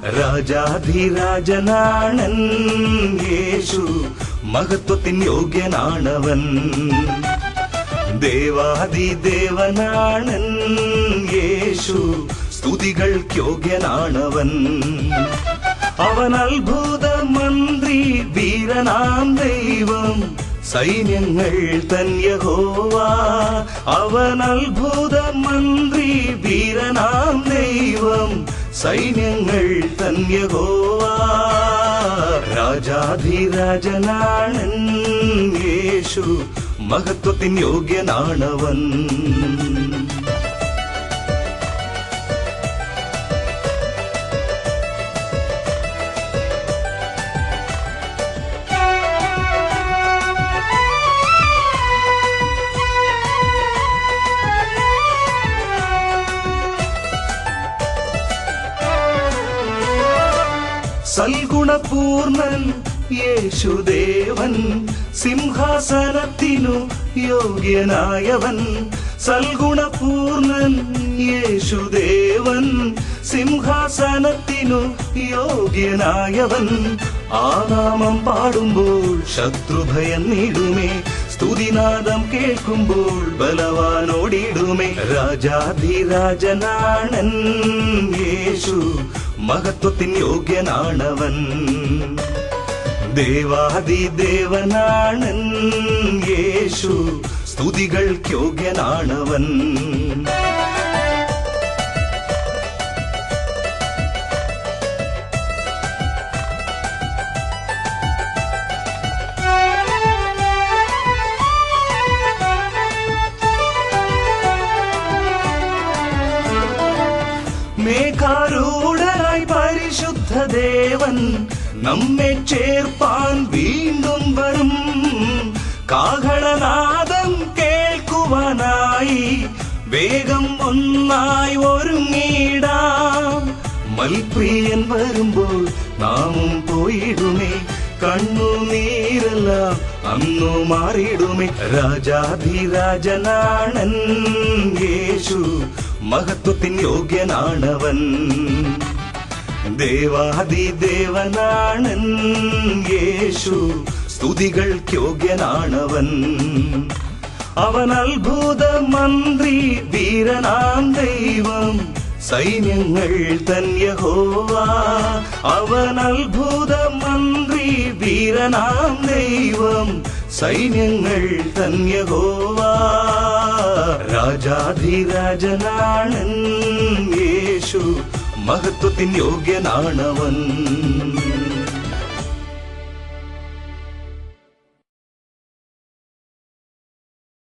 രാജാധിരാജനാണൻ യേശു, മഹത്വത്തിൻ യോഗ്യനാണവൻ. ദേവാദിദേവനാണൻ യേശു, സ്തുതികൾക്ക് യോഗ്യനാണവൻ. അവൻ അത്ഭുത മന്ത്രി, വീരനാം ദൈവം, സൈന്യങ്ങൾ തൻ യഹോവ. അവൻ അത്ഭുത മന്ത്രി, വീരനാം ദൈവം, സൈന്യങ്ങൾ തൻ യഹോവ. രാജാധിരാജനാണൻ യേശു, മഹത്വത്തിൻ യോഗ്യനാണവൻ. സൽഗുണപൂർണൻ യേശുദേവൻ, സിംഹാസനത്തിനു യോഗ്യനായവൻ. സൽഗുണപൂർണൻ യേശുദേവൻ, സിംഹാസനത്തിനു യോഗ്യനായവൻ. ആ നാമം പാടുമ്പോൾ ശത്രുഭയം നീടുമേ, സ്തുതിനാദം കേൾക്കുമ്പോൾ ബലവാനോടിടുമേ. രാജാധിരാജനാണൻ യേശു, മഹത്വത്തിൻ യോഗ്യനാണവൻ. ദേവാദിദേവനാണൻ യേശു, സ്തുതികൾക്ക് യോഗ്യനാണവൻ. മേഘാരൂഢനായി പരിശുദ്ധ ദേവൻ, നമ്മെ ചേർപ്പാൻ വീണ്ടും വരും. കാഹളനാദം കേൾക്കുവാനായി വേഗം ഒന്നായി ഒരുങ്ങിടാം. മൽപ്രിയൻ വരുമ്പോൾ നാമും പോയിടുമേ, കണ്ണുനീരെല്ലാം അന്നു മാറിയിടുമേ. രാജാധിരാജനാണൻ യേശു, മഹത്വത്തിൻ യോഗ്യനാണവൻ. ദേവാദിദേവനാണൻ യേശു, സ്തുതികൾക്ക് യോഗ്യനാണവൻ. അവൻ അത്ഭുത മന്ത്രി, വീരനാം ദൈവം, സൈന്യങ്ങൾ തൻ യഹോവ. അവൻ അത്ഭുത മന്ത്രി, വീരനാം ദൈവം, സൈന്യങ്ങൾ തൻ യഹോവ. രാജാധിരാജനാണൻ യേശു, മഹത്വത്തിൻ യോഗ്യനാണവൻ.